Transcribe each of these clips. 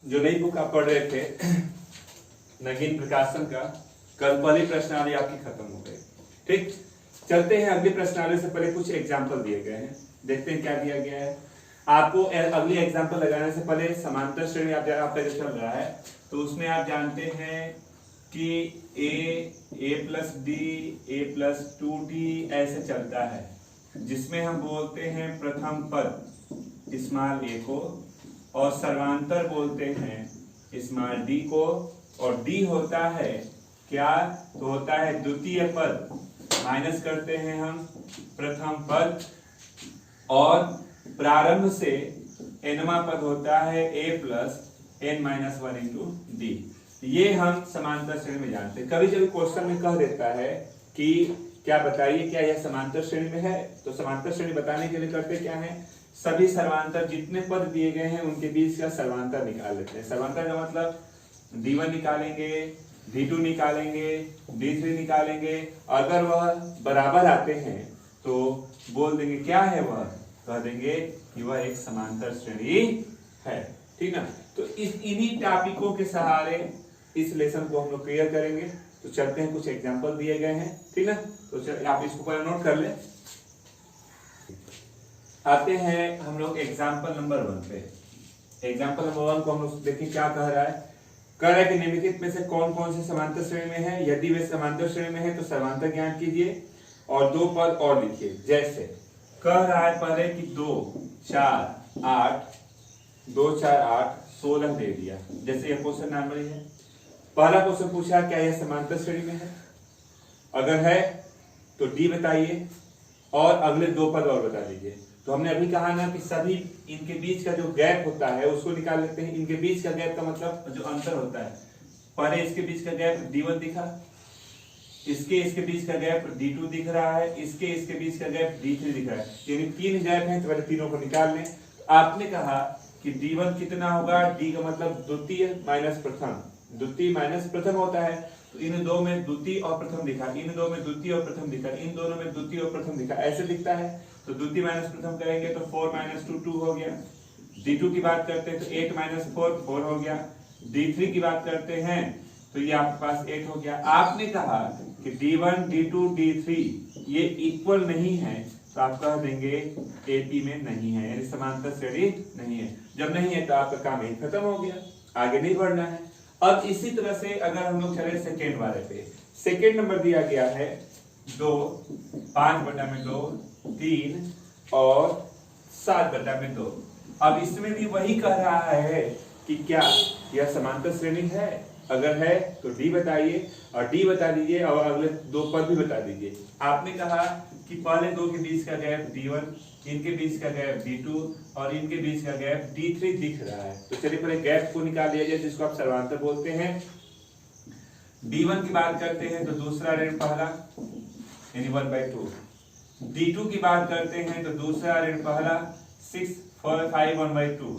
जो नई बुक आप पढ़ रहे थे नगीन प्रकाशन का, कल पहली प्रश्नावली आपकी खत्म हो गई। ठीक, चलते हैं अगली प्रश्नावली से पहले कुछ एग्जाम्पल दिए गए हैं, देखते हैं क्या दिया गया है। आपको अगली एग्जाम्पल लगाने से पहले समांतर श्रेणी आपका जो चल रहा है तो उसमें आप जानते हैं कि a plus D a plus 2d ऐसे चलता है, जिसमें हम बोलते हैं प्रथम पद स्मॉल a को और सर्वांतर बोलते हैं स्मॉल d को, और d होता है क्या, तो होता है द्वितीय पद माइनस करते हैं हम प्रथम पद, और प्रारंभ से nवां पद होता है a plus n minus 1 into D. ये हम समांतर श्रेणी में जानते हैं। कभी कभी क्वेश्चन में कह देता है कि क्या बताइए क्या यह समांतर श्रेणी में है, तो समांतर श्रेणी बताने के लिए करते क्या है, सभी सर्वांतर जितने पद दिए गए हैं उनके बीच का सर्वांतर निकाल लेते हैं। सर्वांतर का मतलब d1 निकालेंगे, d2 निकालेंगे, d3 निकालेंगे, अगर वह बराबर आते हैं तो बोल देंगे क्या है वह, कह देंगे कि वह एक समांतर श्रेणी है। ठीक ना, तो इन्हीं टॉपिकों के सहारे इस लेसन को हम लोग क्लियर करेंगे। तो चलते हैं, कुछ एग्जांपल दिए गए हैं, ठीक ना, तो आप इसको पहले नोट कर ले। आते हैं हम लोग एग्जांपल नंबर 1 पे। एग्जांपल नंबर 1 को हम लोग देखिए क्या कह रहा है। कह रहा है कि निम्नलिखित में से कौन कौन से समांतर श्रेणी में है, यदि वे समांतर श्रेणी में है तो सर्वांतर ज्ञात कीजिए और 2 पद और लिखिए। जैसे कह रहा है पहले कि 2 4 8 2 4 8 16 दे दिया, जैसे यह क्वेश्चन नॉर्मली है। पहला क्वेश्चन पूछा क्या यह समांतर श्रेणी में है, अगर है तो डी बताइए और अगले 2 पद और बता दीजिए। तो हमने अभी कहा ना कि सभी इनके बीच का जो गैप होता है उसको निकाल लेते हैं। इनके बीच का गैप का मतलब जो अंतर होता है, पहले इसके बीच का गैप d1 दिखा, इसके बीच का गैप d2 दिख रहा है, इसके बीच का गैप d3 दिख रहा है, यानी 3 गैप हैं, तो पहले तीनों को निकाल लें। आपने कहा कि d1 कितना होगा, d का मतलब द्वितीय माइनस प्रथम, द्वितीय माइनस प्रथम होता है, तो इन दो में द्वितीय और प्रथम दिखा, इन दो में द्वितीय और प्रथम दिखा, इन दोनों में द्वितीय और प्रथम दिखा, ऐसे दिखता है। तो द्वितीय माइनस प्रथम करेंगे तो 4 माइनस 2 2 हो गया। d2 की बात करते हैं तो 8 माइनस 4 4 हो गया। d3 की बात करते हैं तो ये आपके पास 8 हो गया। आपने कहा कि d1 d2 d3 ये इक्वल नहीं है, तो आप कह देंगे एपी में नहीं है, यानी समांतर श्रेणी नहीं है। जब नहीं है तो आपका काम यही खत्म हो गया, आगे नहीं बढ़ना है। अब इसी तरह से अगर हम लोग चले सेकेंड वाले पे, सेकेंड नंबर दिया गया है 2 5/2 3 और 7/2। अब इसमें भी वही कह रहा है कि क्या यह समांतर श्रेणी है, अगर है तो डी बताइए और डी बता दीजिए और अगले 2 पद भी बता दीजिए। आपने कहा कि पहले 2 के बीच का गैप d1, इनके बीच का गैप d2 और इनके बीच का गैप d3 दिख रहा है। तो चलिए पहले गैप को निकाल लिया जाए, जिसको आप सर्वांतर बोलते हैं। d1 की बात करते हैं तो दूसरा ऋण पहला यानी 1/2, d2 की बात करते हैं तो दूसरा ऋण पहला 6 4 5 1/2,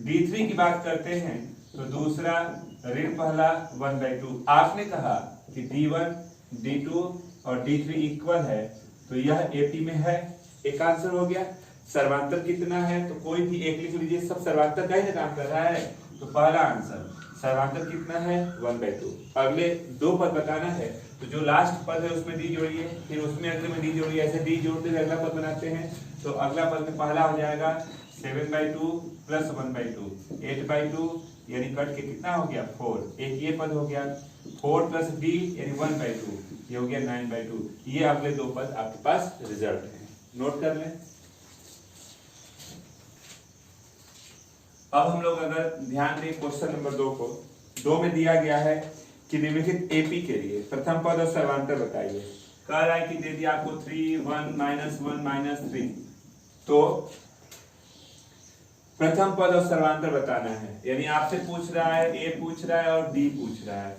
d3 की बात करते हैं तो दूसरा ऋण पहला 1/2। आपने कहा कि d1 d2 और d3 इक्वल है, तो यह एपी में है, एक आंसर हो गया। सर्वांतर कितना है, तो कोई भी एक लिख लीजिए, सब सर्वांतर का ही काम कर रहा है। तो पहला आंसर सर्वांतर कितना है 1/2। अगले 2 पद बताना है, तो जो लास्ट पद है उसमें डी जोड़िए, फिर उसमें अगले में डी जोड़िए, ऐसे डी जोड़ते हुए अगला पद बनाते हैं। तो अगला पद में पहला हो जाएगा 7/2 प्लस 1/2 8/2, यानी कट के कितना हो गया 4। एक ये पद हो गया 4 प्लस डी यानी 1/2, ये हो गया 9/2। ये अगले 2 पद आपके पास रिजल्ट है, नोट कर लें। अब हम लोग अगर ध्यान दें क्वेश्चन नंबर 2 को, 2 में दिया गया है कि निम्नलिखित एपी के लिए प्रथम पद और सर्वांतर बताइए। कह रहा है कि दे दिया आपको 3 1 -1 -3, तो प्रथम पद और सर्वांतर बताना है। यानी आपसे पूछ रहा है, ए पूछ रहा है और डी पूछ रहा है।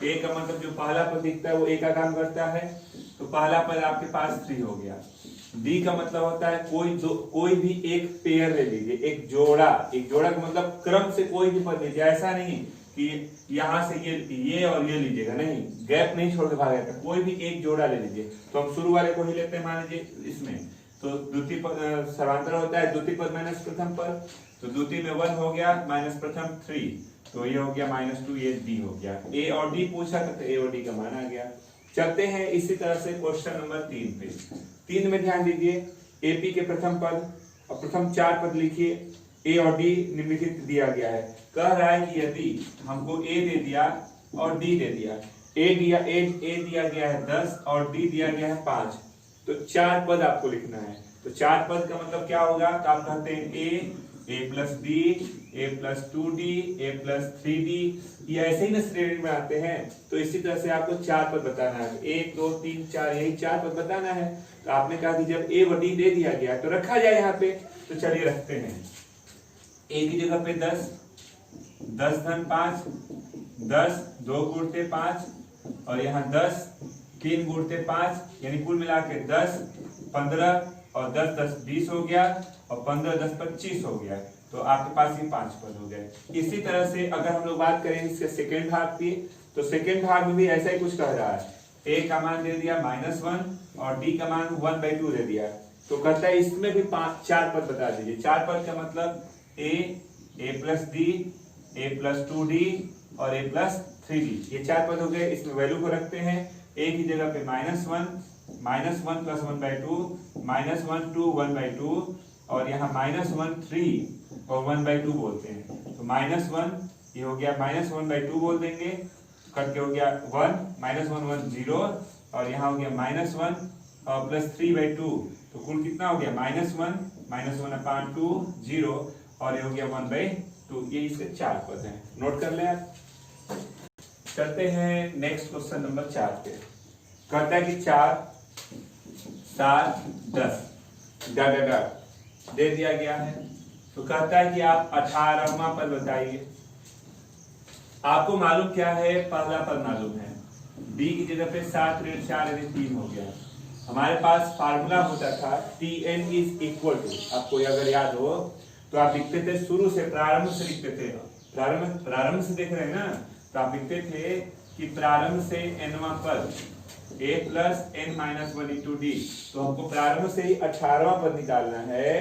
ए का मतलब जो पहला पद दिखता है वो ए का काम करता है, तो पहला पद आपके पास 3 हो गया। डी का मतलब होता है कोई भी एक पेयर ले लीजिए, एक जोड़ा का मतलब क्रम से कोई भी पद लीजिए। ऐसा नहीं कि यहाँ से ये और ये लीजिएगा, नहीं, गैप नहीं छोड़ के भागेगा, कोई भी एक जोड़ा ले लीजिए। तो हम शुरू वाले को ही लेते हैं, मान लीजिए इसमें तो द्वितीय पद सर्वांतर होता है द्वितीय पद माइनस प्रथम पद। तो द्वितीय में 1 हो गया, माइनस प्रथम 3, तो ये हो गया -2, ये डी हो गया। ए और डी पूछा था तो ए और डी का मान आ गया। चलते हैं इसी तरह से क्वेश्चन नंबर 3 पे। 3 में ध्यान दीजिए, एपी के प्रथम पद और प्रथम 4 पद लिखिए। ए और डी निम्नलिखित दिया गया है। कह रहा है कि यदि हमको ए दे दिया और डी दे दिया, ए दिया गया है 10 और डी दिया गया है 5, तो 4 पद आपको लिखना है। तो 4 पद का मतलब क्या होगा, तो आप कहते हैं ए प्लस डी, ए प्लस 2d, ए प्लस 3d, ये ऐसे ही ना श्रेणी में आते हैं। तो इसी तरह से आपको 4 पद बताना है, 1 2 3 4, यही 4 पद बताना है। तो आपने कहा कि जब ए व डी दे दिया गया तो रखा जाए यहाँ पे, तो चलिए रखते हैं। ए की जगह पे 10 धन 5, 10 2 गुणते 5, और यहाँ 10 3 गुणते 5, यानी कुल मिला के 10 15 और 10 10 20 हो गया, और 15 10 25 हो गया। तो आपके पास ये 5 पद हो गए। इसी तरह से अगर हम लोग बात करें इसके सेकेंड भाग की, तो सेकेंड भाग में भी ऐसा ही कुछ कह रहा है। ए का मान दे दिया -1 और डी का मान 1/2 दे दिया, तो कहता है इसमें भी 4 पद बता दीजिए। 4 पद का मतलब ए प्लस डी, ए प्लस 2d और ए प्लस 3d, ये 4 पद हो गए। इसमें वैल्यू को रखते हैं। ए की जगह पे -1 प्लस 1/2, -1 2 1/2, और यहाँ -1 3 और 1/2 बोलते हैं। तो -1 ये हो गया, -1/2 बोल देंगे, कट के हो गया 1, -1 1 0, और यहाँ हो गया -1 और प्लस 3/2, तो कुल कितना हो गया -1/2 0, और ये हो गया 1/2। ये इसके 4 पद हैं, नोट कर लें आप। चलते हैं नेक्स्ट क्वेश्चन नंबर 4 पे। कहता है कि 4 7 10 डा दे दिया गया है। तो कहता है कि आप 18वां पद बताइए। आपको मालूम क्या है, पहला पद मालूम है, डी की जगह पे 7 ऋण 4 यानी 3 हो गया। हमारे पास फार्मूला होता था Tn इज इक्वल टू, आपको अगर याद हो तो आप लिखते थे शुरू से, प्रारंभ से लिखते थे, प्रारंभ से देख रहे हैं ना, तो आप लिखते थे कि प्रारंभ से nवां पद a plus n minus 1 into D. तो हमको प्रारंभ से ही 18वां पद निकालना है।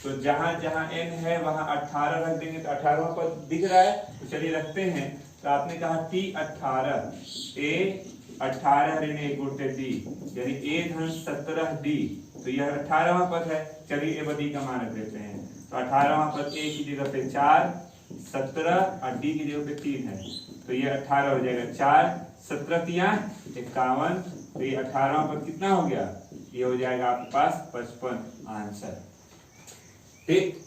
तो जहां जहां n है वहां 18 रख देंगे, तो 18वां पद दिख रहा है, तो चलिए रखते हैं। तो आपने कहा T18 a 18 ऋण 1 गुणित d, यानी a धन 17d, तो यह 18वां पद है। चलिए ए व डी का मान रख देते हैं। तो 18वां पद a की जगह पे 4, 17 और d की जगह पे 3 है, तो ये 18 हो जाएगा। 4 17 × 51, तो ये 18वां पद कितना हो गया, ये हो जाएगा आपके पास 55 आंसर। ठीक,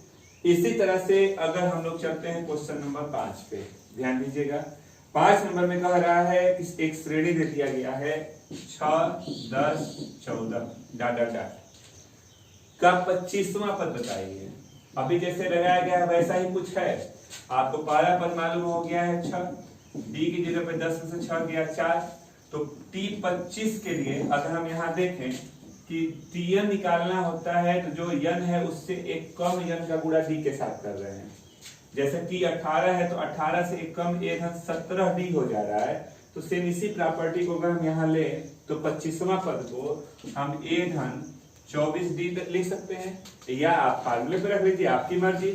इसी तरह से अगर हम लोग चलते हैं क्वेश्चन नंबर 5 पे, ध्यान दीजिएगा। 5 नंबर में कह रहा है कि एक श्रेणी दे दिया गया है 6 10 14 डा का 25वां पद बताइए। अभी जैसे लगाया गया है वैसा ही कुछ है। आपको पहला पद मालूम हो गया है 6, डी की जगह पे 10 में से 6 गया 4, तो T25 के लिए अगर हम यहाँ देखें कि Tn निकालना होता है, तो जो n है उससे एक कम n का गुणा d के साथ कर रहे हैं। जैसे T18 है तो 18 से एक कम a धन 17d हो जा रहा है। तो सेम इसी प्रॉपर्टी को अगर हम यहाँ ले, तो 25वां पद को हम a धन 24d लिख सकते हैं, या आप फार्मूले पे रख लीजिए, आपकी मर्जी।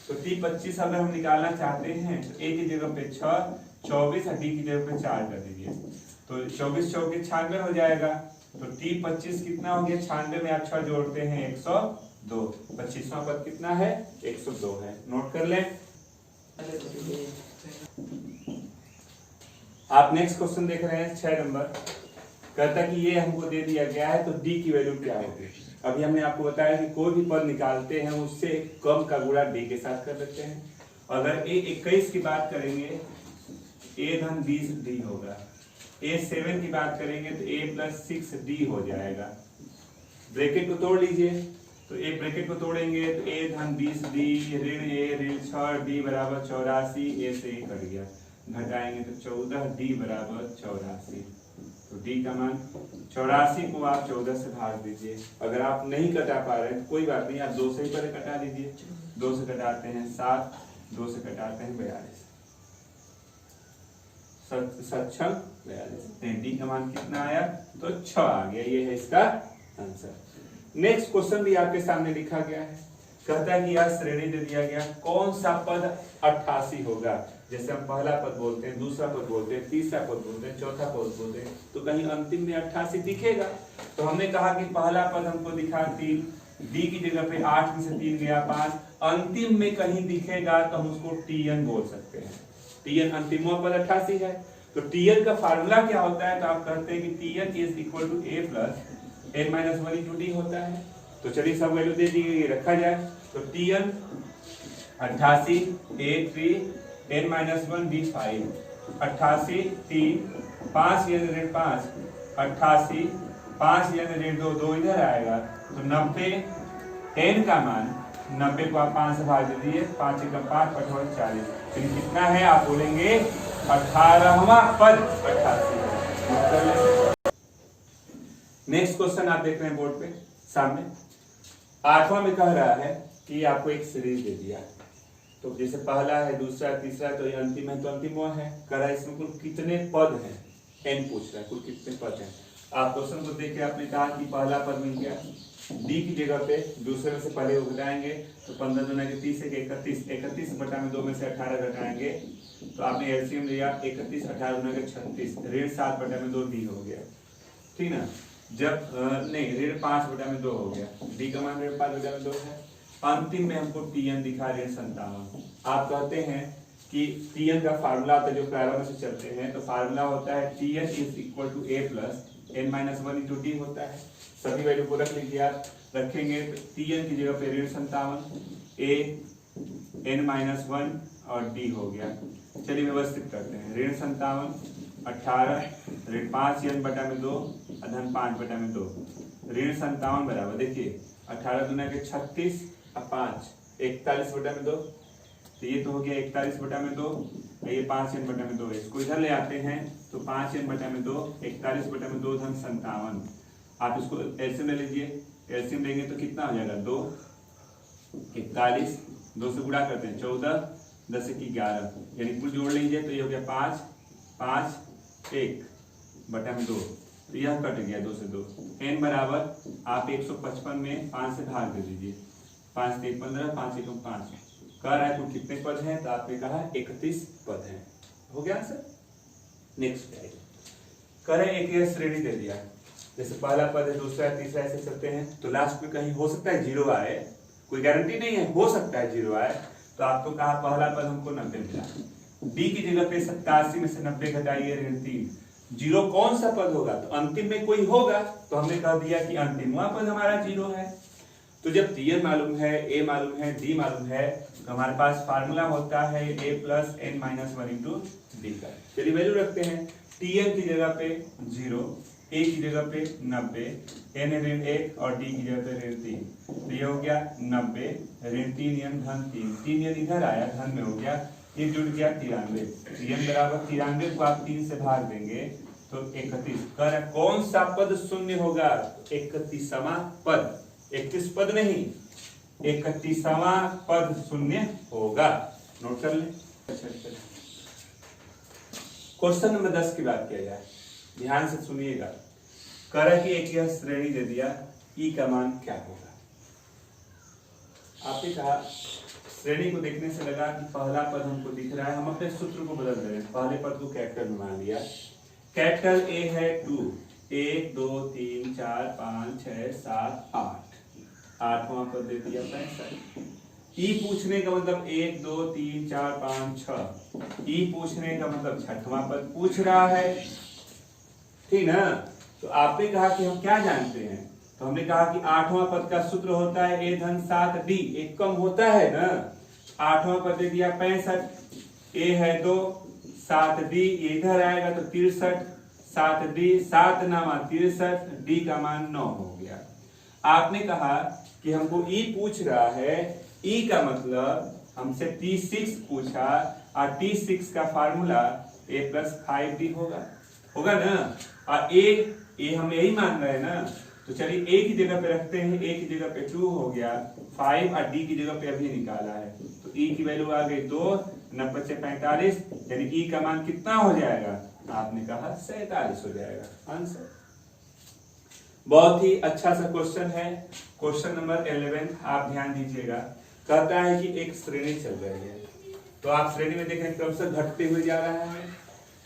तो T25 अगर हम निकालना चाहते हैं तो a की जगह पे 6, 24 और d की जगह पे 4 कर दीजिए, तो 24 चौके 96 हो जाएगा। तो T25 कितना हो गया, 96 में आप 6 जोड़ते हैं 102, 25वां पद कितना है 102 है, नोट कर लें। आप नेक्स्ट क्वेश्चन देख रहे हैं 6 नंबर। कहता कि ये हमको दे दिया गया है, तो d की वैल्यू क्या होगी। अभी हमने आपको बताया कि कोई भी पद निकालते हैं उससे कम का गुणा d के साथ कर देते हैं। अगर a21 की बात करेंगे a धन 20d होगा, a7 की बात करेंगे तो a प्लस 6d हो जाएगा। ब्रैकेट को तोड़ लीजिए, तो a ब्रैकेट को तोड़ेंगे तो a धन 20d ऋण a ऋण 6d बराबर 84, a से a कट गया, घटाएंगे तो 14d बराबर 84। तो d का मान 84 को आप 14 से भाग दीजिए। अगर आप नहीं कटा पा रहे तो कोई बात नहीं, आप 2 से ही पहले कटा दीजिए। 2 से कटाते हैं 7, 2 से कटाते हैं 42, 7 6 42। d का मान कितना आया, तो 6 आ गया। ये है इसका आंसर। नेक्स्ट क्वेश्चन भी आपके सामने लिखा गया है। कहता है कि यह श्रेणी दे दिया गया, कौन सा पद 88 होगा। जैसे हम पहला पद बोलते हैं, दूसरा पद बोलते हैं, तीसरा पद बोलते हैं, चौथा पद बोलते हैं, तो कहीं अंतिम में 88 दिखेगा। तो हमने कहा कि पहला पद हमको दिखा 3, डी की जगह पे 8 में से 3 गया 5, अंतिम में कहीं दिखेगा तो हम उसको टीएन बोल सकते हैं। टीएन अंतिम पद 88 है। तो टीएन का फार्मूला क्या होता है, तो आप कहते हैं कि T N is equal to A plus N minus 1 into D होता है। तो चलिए सब वैल्यू दे दी गई, रखा जाए। तो टीएन 88 ए 3 एन माइनस 1 डी 5, 88 3 5 या 5 88 5 या 2 2 इधर आएगा तो 90 एन का मान 90 को आप 5 से भाग दे दिए, 5 एकम 5 5 40, फिर कितना है आप बोलेंगे 18वां पद 88। नेक्स्ट क्वेश्चन आप देख रहे हैं बोर्ड पे सामने, 8वां में कह रहा है कि आपको एक सीरीज दे दिया, तो जैसे पहला है, दूसरा, तीसरा, तो ये अंतिम है, तो अंतिम वो है। कह रहा है इसमें कुल कितने पद हैं, एन पूछ रहा है, कुल कितने पद हैं। आप क्वेश्चन को देख के आपने कहा कि पहला पद मिल गया, डी की जगह पे दूसरे में से पहले को घटाएंगे तो 15 दूना के 30 एक 31, 31 बटा में 2 में से 18 घटाएंगे तो आपने एलसीएम लिया 31 18 दूना के 36, ऋण 7 बटा में 2 डी हो गया, ठीक ना। जब नहीं, ऋण 5 बटा में 2 हो गया, डी का मान ऋण 5 बटा में 2 है। अंतिम में हमको टीएन दिखा ऋण 57। आप कहते हैं कि टीएन का फार्मूला आता है जो प्रारंभ से चलते हैं, तो फार्मूला होता है T N is equal to A plus N minus 1 into D होता है। सभी वैल्यू को रख लीजिए, आप रखेंगे टीएन की जगह पे ऋण 57 ए एन माइनस 1 और डी हो गया। चलिए व्यवस्थित करते हैं, ऋण 57 18 ऋण 5 एन बटा में 2 धन 5 बटा में 2, ऋण 57 बराबर देखिए 18 दूना के 36 और 5 41 बटा में 2, तो ये तो हो गया 41 बटा में 2, ये 5 एन बटा में 2 है। इसको इधर ले आते हैं तो 5 एन बटा में 2 41 बटा में 2 धन 57। आप इसको एलसीएम ले लीजिए, एलसीएम लेंगे तो कितना हो जाएगा 2 41, 2 से गुणा करते हैं 14 10 की 11, यानी कुल जोड़ लीजिए तो ये हो गया 5 5 1 बटा में 2, तो यह कट गया 2 से 2। एन बराबर आप 155 में 5 से भाग दे दीजिए, 5 से 15 5 एकम 5, कह रहा है कुल कितने पद हैं, तो आपने कहा 31 पद हैं। हो गया सर। नेक्स्ट कह रहे एक यह श्रेणी दे दिया, जैसे पहला पद है, दूसरा है, तीसरा ऐसे चलते हैं, तो लास्ट में कहीं हो सकता है 0 आए, कोई गारंटी नहीं है, हो सकता है 0 आए। तो आपको कहा पहला पद हमको 90 मिला, डी की जगह पे 87 में से 90 घटाइए ऋण 3, 0 कौन सा पद होगा, तो अंतिम में कोई होगा, तो हमने कह दिया कि अंतिमवा पद हमारा 0 है। तो जब टीएन मालूम है, ए मालूम है, डी मालूम है, तो हमारे पास फार्मूला होता है a plus N minus 1 into d का। चलिए वैल्यू रखते हैं, टीएन की जगह पे 0, ए की जगह पे 90, एन ऋण 1 और डी की जगह पे ऋण 3, तो ये हो गया 90 ऋण 3 एन धन 3, 3 एन इधर आया धन में हो गया, ये जुड़ गया 93, एन बराबर 93 को आप 3 से भाग देंगे तो 31। कर कौन सा पद शून्य होगा, 31वां पद, 31 पद नहीं, 31वां पद शून्य होगा। नोट कर ले। क्वेश्चन नंबर 10 की बात किया जाए, ध्यान से सुनिएगा। कह रहा है कि एक यह श्रेणी दे दिया, ई का मान क्या होगा। आपने कहा श्रेणी को देखने से लगा कि पहला पद हमको दिख रहा है, हम अपने सूत्र को बदल रहे हैं, पहले पद को कैपिटल में मान लिया। कैपिटल ए है 2, 1 2 3 4 5 6 7 8, 8वां पद दे दिया 65। ई पूछने का मतलब 1 2 3 4 5 6, ई पूछने का मतलब 6वां पद पूछ रहा है, ठीक ना। तो आपने कहा कि हम क्या जानते हैं, तो हमने कहा कि 8वां पद का सूत्र होता है a धन 7 d, एक कम होता है ना। 8वां पद दे दिया 65, a है 2 7 d इधर आएगा तो 63, 7 d 7 नामा 63, d का मान 9 हो गया। आपने कहा कि हमको e पूछ रहा है, e का मतलब हमसे T6 पूछा और T6 का फार्मूला a प्लस 5d होगा ना। और ए हम यही मान रहे हैं ना, तो चलिए a की जगह पे रखते हैं, a की जगह पे 2 हो गया 5 और d की जगह पे अभी निकाला है, तो e की वैल्यू आ गई 2, 90 से 45, यानी e का मान कितना हो जाएगा, आपने कहा 47 हो जाएगा आंसर। बहुत ही अच्छा सा क्वेश्चन है। क्वेश्चन नंबर 11 आप ध्यान दीजिएगा। कहता है कि एक श्रेणी चल रही है, तो आप श्रेणी में देखें क्रमशः घटते हुए जा रहा है,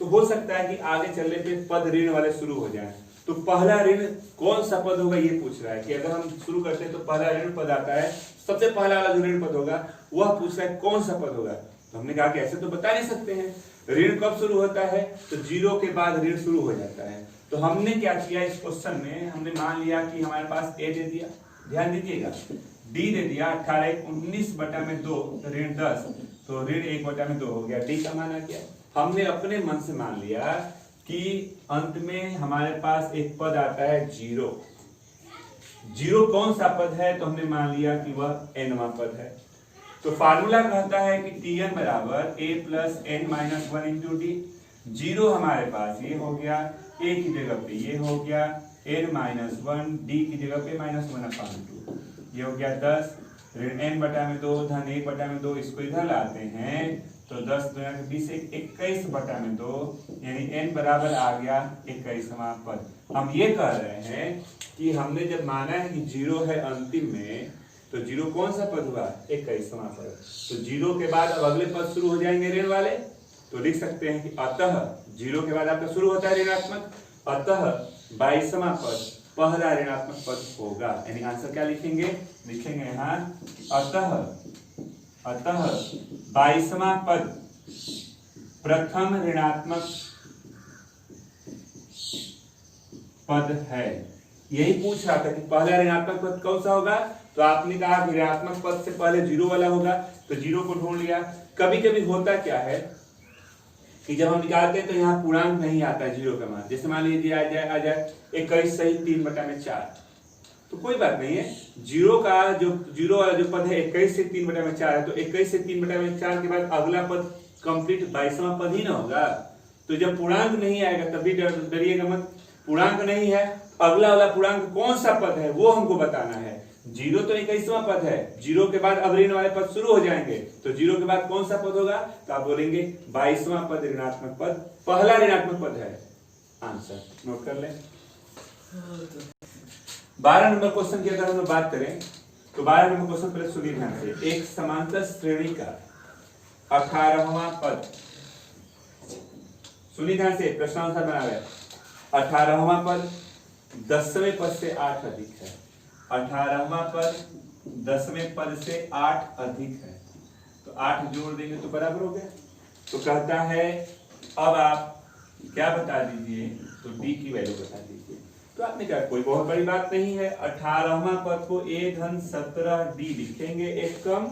तो हो सकता है कि आगे चलने पे पद ऋण वाले शुरू हो जाएं। तो पहला ऋण कौन सा पद होगा ये पूछ रहा है कि अगर हम शुरू करते हैं तो पहला ऋण पद आता है, सबसे पहला वाला जो ऋण पद होगा वह पूछ रहा है कौन सा पद होगा। तो हमने कहा कि ऐसे तो बता नहीं सकते हैं, ऋण कब शुरू होता है, तो 0 के बाद ऋण शुरू हो जाता है। तो हमने क्या किया इस क्वेश्चन में, हमने मान लिया कि हमारे पास ए दे दिया, ध्यान दीजिएगा, डी दे दिया 18 19/2 ऋण 10, तो ऋण 1/2 हो गया, डी का मान आ गया। हमने अपने मन से मान लिया कि अंत में हमारे पास एक पद आता है 0। 0 कौन सा पद है, तो हमने मान लिया कि वह nवां पद है। तो फार्मूला कहता है कि Tn बराबर a plus n minus 1 into D. 0 हमारे पास ये हो गया, a की जगह पे ये हो गया n माइनस 1, डी की जगह पे -1/2, ये हो गया 10 ऋण n/2 धन 1/2, इसको इधर लाते हैं तो 10 दूना 20 21/2, यानी n बराबर आ गया 21वां पद। हम ये कह रहे हैं कि हमने जब माना है कि 0 है अंतिम में, तो 0 कौन सा पद हुआ, 21वां पद। तो 0 के बाद अब अगले पद शुरू हो जाएंगे ऋण वाले, तो लिख सकते हैं कि अतः 0 के बाद आपका शुरू होता है ऋणात्मक, अतः 22वां पद पहला ऋणात्मक पद होगा। यानी आंसर क्या लिखेंगे, लिखेंगे यहाँ अतः 22वां पद प्रथम ऋणात्मक पद है। यही पूछ रहा था कि पहला ऋणात्मक पद कौन सा होगा, तो आपने कहा कि ऋणात्मक पद से पहले 0 वाला होगा, तो 0 को ढूंढ लिया। कभी कभी होता क्या है कि जब हम निकालते हैं तो यहाँ पूर्णांक नहीं आता है 0 का मान, जैसे मान लीजिए आ जाए 21 सही 3/4, तो कोई बात नहीं है। 0 का जो 0 वाला जो पद है 21 से 3/4 है, तो 21 से 3/4 के बाद अगला पद कंप्लीट 22वां पद ही ना होगा। तो जब पूर्णांक नहीं आएगा तभी डरिएगा मत, पूर्णांक नहीं है, अगला वाला पूर्णांक कौन सा पद है वो हमको बताना है। 0 तो 21वां पद है, 0 के बाद अब ऋण वाले पद शुरू हो जाएंगे, तो 0 के बाद कौन सा पद होगा, तो आप बोलेंगे 22वां पद ऋणात्मक पद, पहला ऋणात्मक पद है। आंसर नोट कर लें। 12 नंबर क्वेश्चन की अगर हम बात करें तो 12 नंबर क्वेश्चन पहले सुनिए ध्यान से। एक समांतर श्रेणी का 18वां पद, सुनिए ध्यान से, प्रश्नानुसार बना रहे, 18वां पद 10वें पद से 8 अधिक है। 18वां पद 10वें पद से 8 अधिक है, तो 8 जोड़ देंगे तो बराबर हो गया। तो कहता है अब आप क्या बता दीजिए, तो डी की वैल्यू बता दीजिए। तो आपने कहा कोई बहुत बड़ी बात नहीं है, 18वां पद को a धन 17d लिखेंगे एक कम,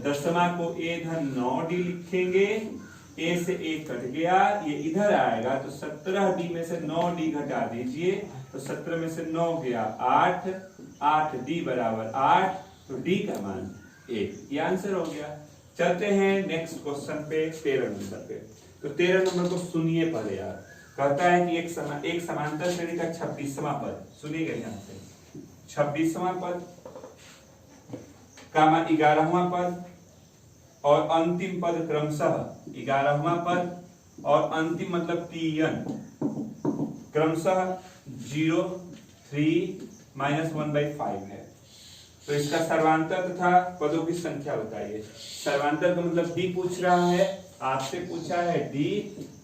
10वां को a धन 9d लिखेंगे, a से a कट गया, ये इधर आएगा तो 17d में से 9d घटा दीजिए, तो 17 में से 9 गया 8, 8d बराबर 8, तो d का मान 1, ये आंसर हो गया। चलते हैं नेक्स्ट क्वेश्चन पे 13 नंबर पे। तो 13 नंबर को सुनिए पहले यार। कहता है कि एक समांतर श्रेणी का 26वां पद, सुनिएगा ध्यान से, 26वां पद का 11वां पद और अंतिम पद क्रमशः 11वां पद और अंतिम मतलब Tn क्रमशः 0, 3, -1/5 है। तो इसका सर्वांतर तथा पदों की संख्या बताइए। सर्वांतर का मतलब डी पूछ रहा है, आपसे पूछा है डी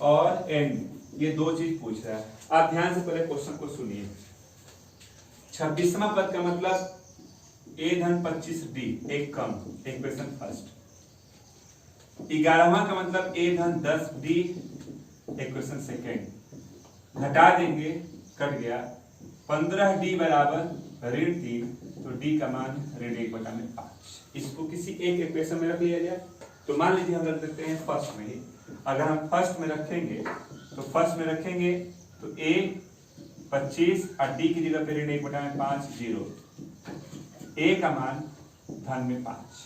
और n, ये दो चीज पूछ रहा है। आप ध्यान से पहले क्वेश्चन को सुनिए। 26वां पद का मतलब a धन 25d, एक कम, इक्वेशन फर्स्ट। 11वां का मतलब a धन 10d, इक्वेशन सेकेंड। घटा देंगे, कट गया, 15d बराबर ऋण 3, तो d का मान ऋण 1/5। इसको किसी एक इक्वेशन में रख लिया जाए, तो मान लीजिए हम रख देते हैं फर्स्ट में ही। अगर हम फर्स्ट में रखेंगे तो फर्स्ट में रखेंगे तो a 25 और d की जगह पे ऋण 1/5 0, a का मान धन में 5।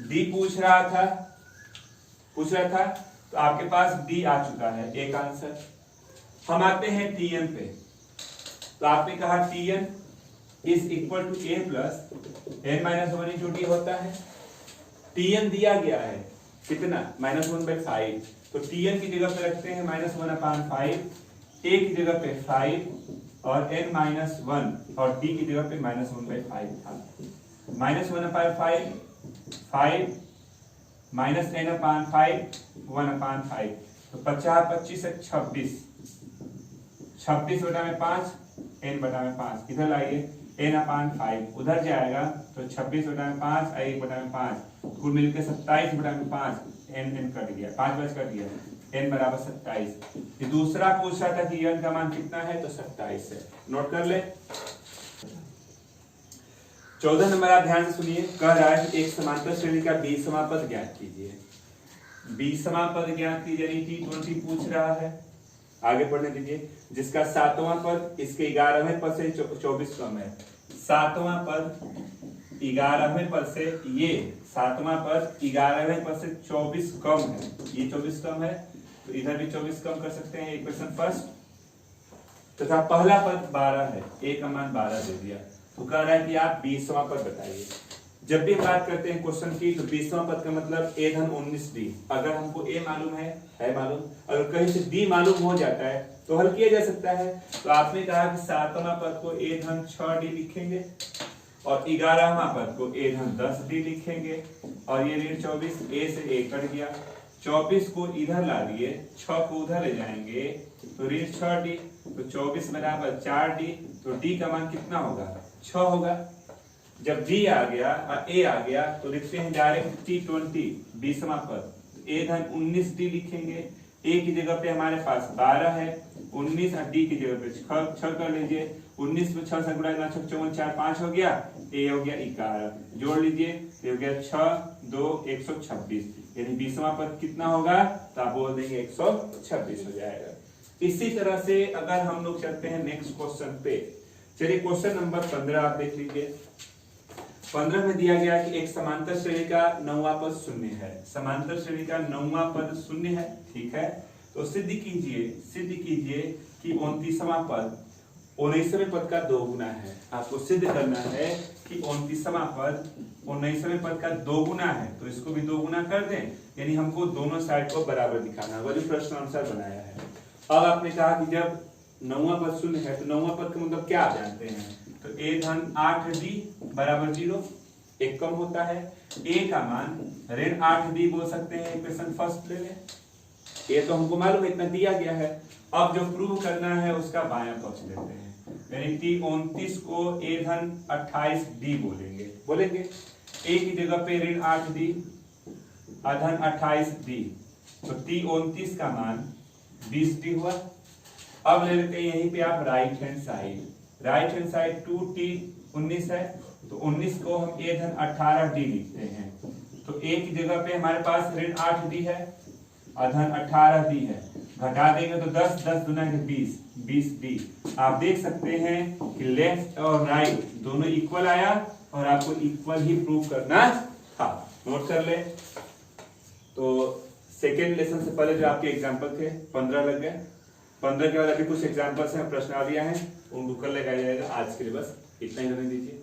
d पूछ रहा था, तो आपके पास d आ चुका है, एक आंसर। हम आते हैं Tn पे, तो आपने कहा Tn is equal to a plus n-1 into D होता है। Tn दिया गया है कितना, -1/5, तो Tn की जगह पे रखते हैं -1/5, a की जगह पे 5, और n-1 और d की जगह पे -1/5 था। -1/5 5 -n/5 1/5 तो 50 25 26 26/5 n/5 इधर लाइए n/5 उधर जाएगा तो 26/5 1/5 कुल मिलकर 27/5 n कट गया 5 बच कट गया n बराबर 27। ये दूसरा पूछ रहा था कि n का मान कितना है तो 27 है। नोट कर ले। 14 नंबर आप ध्यान से सुनिए। कह रहा है कि एक समांतर श्रेणी का बीसवां पद ज्ञात कीजिए। बीसवां पद ज्ञात कीजिए यानी T20 पूछ रहा है। आगे पढ़ने दीजिए। जिसका सातवां पद इसके 11वें पद से 24 कम है। सातवां पद 11वें पद से ये सातवां पद 11वें पद से 24 कम है। ये 24 कम है तो इधर भी 24 कम कर सकते हैं। इक्वेशन फर्स्ट तथा पहला पद 12 है। a का मान 12 दे दिया तो कह रहा है कि आप 20वां पद बताइए। जब भी बात करते हैं क्वेश्चन की तो 20वां पद का मतलब a धन 19d। अगर हमको a मालूम है मालूम, अगर कहीं से d मालूम हो जाता है तो हल किया जा सकता है। तो आपने कहा कि सातवां पद को a धन 6d लिखेंगे और 11वां पद को a धन 10d लिखेंगे और ये ऋण 24 a से a कट गया। 24 को इधर ला दिए 6 को उधर ले जाएंगे तो ऋण 6d तो 24 बराबर 4d तो d का मान कितना होगा 6 होगा। जब d आ गया और a आ गया तो लिखते हैं डायरेक्ट T20 20वां पद a धन 19d लिखेंगे। a की जगह पे हमारे पास 12 है 19 और d की जगह पे 6 कर लीजिए। 19 में 6 से गुणा 9 54 4 5 हो गया a हो गया 11 जोड़ लीजिए ये हो गया 6 2 126 यानी 20वां पद कितना होगा तो आप बोल देंगे 126 हो जाएगा। इसी तरह से अगर हम लोग चलते हैं नेक्स्ट क्वेश्चन पे। चलिए क्वेश्चन नंबर 15 आप देख लीजिए। 15 में दिया गया कि एक समांतर श्रेणी का 9वां पद शून्य है। समांतर श्रेणी का 9वां पद शून्य है। ठीक है तो सिद्ध कीजिए कि 29वां पद 19वें पद का 2 गुना है। आपको सिद्ध करना है कि 29वां पद 19वें पद का 2 गुना है तो इसको भी 2 गुना कर दें यानी हमको दोनों साइड को बराबर दिखाना होगा जो प्रश्न अनुसार बनाया है। अब आपने कहा कि जब 9वां पद शून्य है तो 9वां पद का मतलब क्या आप जानते हैं तो a धन 8d बराबर 0 एक कम होता है। a का मान ऋण 8d बोल सकते हैं। इक्वेशन फर्स्ट ले लें। ये तो हमको मालूम इतना दिया गया है। अब जो प्रूव करना है उसका बायां पक्ष लेते हैं यानी T29 को a धन 28d बोलेंगे a की जगह पे ऋण 8d धन 28d तो T29 का मान 20d हुआ। अब ले लेते हैं यहीं पे आप राइट हैंड साइड 2T19 है तो 19 को हम a धन 18d लिखते हैं तो a की जगह पे हमारे पास ऋण 8d है धन 18d है। घटा देंगे तो 10 10 दुना के 20d। आप देख सकते हैं कि लेफ्ट और राइट दोनों इक्वल आया और आपको इक्वल ही प्रूव करना था। नोट कर ले। तो सेकेंड लेसन से पहले जो आपके एग्जाम्पल थे 15 लग गए। 15 के बाद अभी कुछ एग्जाम्पल्स हैं प्रश्नावलियां हैं उनको कल लगाया जाएगा। आज के लिए बस इतना ही रहने दीजिए।